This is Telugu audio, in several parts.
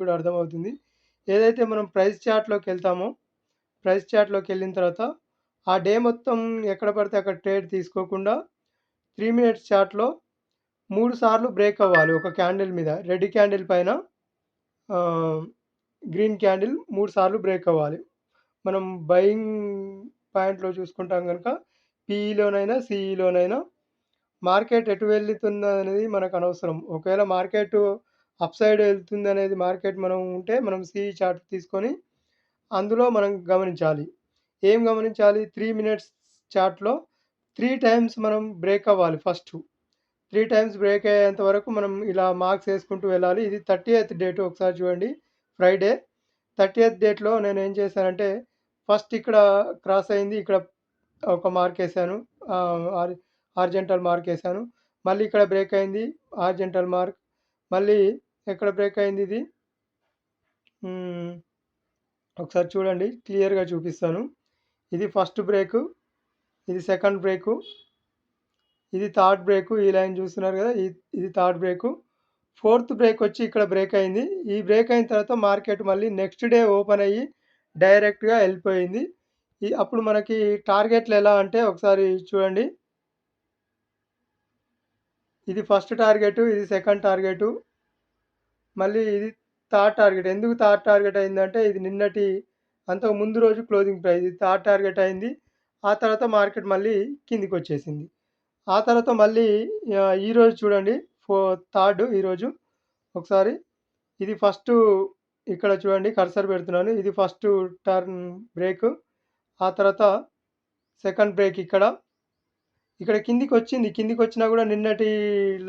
కూడా అర్థమవుతుంది. ఏదైతే మనం ప్రైస్ చార్ట్‌లోకెళ్తామో, ప్రైస్ చార్ట్‌లోకెళ్ళిన తర్వాత ఆ డే మొత్తం ఎక్కడ పడితే అక్కడ ట్రేడ్ తీసుకోకుండా 3 మినిట్స్ చార్ట్‌లో 3 సార్లు బ్రేక్ అవ్వాలి. ఒక క్యాండిల్ మీద రెడ్ క్యాండిల్ పైన ఆహ్, గ్రీన్ క్యాండిల్ 3 సార్లు బ్రేక్ అవ్వాలి. మనం బయింగ్ పాయింట్‌లో చూసుకుంటాం గనుక పీఈలోనైనా, సీఈలోనైనా మార్కెట్ ఎటు వెళ్తుందనేది మనకనవసరం. ఒకవేళ మార్కెటు అప్ సైడ్ వెళ్తుందనేది మార్కెట్ మనం ఉంటే మనం సీఈ చార్ట్ తీసుకొని అందులో మనం గమనించాలి. ఏం గమనించాలి? 3 మినిట్స్ చార్ట్‌లో 3 టైమ్స్ మనం బ్రేక్ అవ్వాలి ఫస్టు. 3 టైమ్స్ బ్రేక్ అయ్యేంత వరకు మనం ఇలా మార్క్స్ ఏసుకుంటూ వెళ్ళాలి. ఇది 30థ్ డేట్ ఒకసారి చూడండి. ఫ్రైడే 30థ్ డేట్‌లో నేనేం చేశానంటే ఫస్ట్ ఇక్కడ క్రాస్ అయింది. ఇక్కడ ఒక మార్కేశాను. ఆహ్, హారిజాంటల్ మార్కేశాను. మళ్ళీ ఇక్కడ బ్రేక్ అయింది. Horizontal mark. మళ్ళీ ఎక్కడ బ్రేక్ అయింది ఇది? హ్మ్. ఒకసారి చూడండి. క్లియర్‌గా చూపిస్తాను. ఇది ఫస్ట్ బ్రేకు. ఇది సెకండ్ బ్రేకు. ఇది థర్డ్ బ్రేకు. ఈ లైన్ చూస్తున్నారు గదా! ఇది థర్డ్ బ్రేకు. ఫోర్త్ బ్రేక్ వచ్చి ఇక్కడ బ్రేక్ అయింది. ఈ బ్రేక్ అయిన తర్వాత మార్కెట్ మళ్ళీ నెక్స్ట్ డే ఓపెన్ అయ్యి డైరెక్ట్‌గా ఎళ్ళిపోయింది. అప్పుడు మనకి టార్గెట్లు ఎలా అంటే ఒకసారి చూడండి. ఇది ఫస్ట్ టార్గెటు. ఇది సెకండ్ టార్గెటు. మళ్ళీ ఇది థర్డ్ టార్గెట్. ఎందుకు థర్డ్ టార్గెట్ అయిందంటే ఇది నిన్నటి అంతకు ముందు రోజు క్లోజింగ్ ప్రైస్. ఇది థర్డ్ టార్గెట్ అయింది. ఆ తర్వాత మార్కెట్ మళ్ళీ కిందికొచ్చేసింది. ఆ తర్వాత మళ్ళీ ఈరోజు చూడండి. థర్డ్ ఈరోజు ఒకసారి ఇది ఫస్టు ఇక్కడ చూడండి కర్సర్ పెడుతున్నాను. ఇది ఫస్టు టర్న్ బ్రేకు. ఆ తర్వాత సెకండ్ బ్రేక్ ఇక్కడ. ఇక్కడ కిందికొచ్చింది. కిందికొచ్చినా గూడా నిన్నటి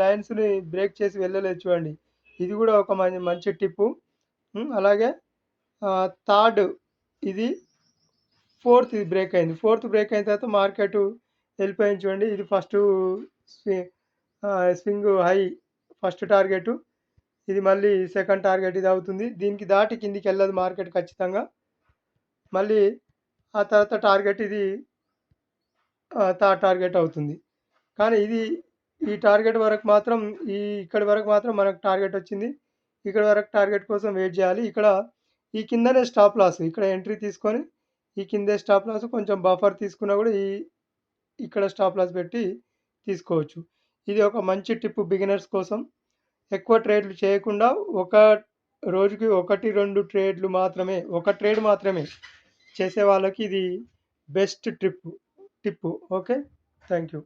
లైన్స్‌ని బ్రేక్ చేసి వెళ్ళలేదు చూడండి. ఇది గూడా ఒక మంచి టిప్పు. అలాగే థర్డ్ ఇది ఫోర్త్ ఇది బ్రేక్ అయింది. ఫోర్త్ బ్రేక్ అయిన తర్వాత మార్కెటు వెళ్ళిపోయింది చూడండి. ఇది ఫస్టు స్వి స్వింగ్ హై ఫస్ట్ టార్గెటు. ఇది మళ్ళీ సెకండ్ టార్గెట్ ఇది అవుతుంది. దీనికి దాటి కిందికెళ్ళదు మార్కెట్ ఖచ్చితంగా. మళ్ళీ ఆ తర్వాత టార్గెట్ ఇది థర్డ్ టార్గెట్ అవుతుంది. కానీ ఈ టార్గెట్ వరకు మాత్రం ఇక్కడి వరకు మాత్రం మనకు టార్గెట్ వచ్చింది. ఇక్కడి వరకు టార్గెట్ కోసం వెయిట్ జేయాలి. ఇక్కడ ఈ కిందనే స్టాప్ లాస్. ఇక్కడ ఎంట్రీ తీసుకొని ఈ కిందే స్టాప్ లాస్ కొంచెం బఫర్ తీసుకున్నా గూడా ఇక్కడ స్టాప్ లాస్ పెట్టి తీసుకోవచ్చు. ఇది ఒక మంచి టిప్ బిగినర్స్ కోసం. ఎక్కువ ట్రేడ్‌లు చేయకుండా ఒక రోజుకి 1, 2 ట్రేడ్‌లు మాత్రమే, ఒక ట్రేడ్ మాత్రమే చేసే వాళ్ళకి ఇది best tip. Okay. Thank you.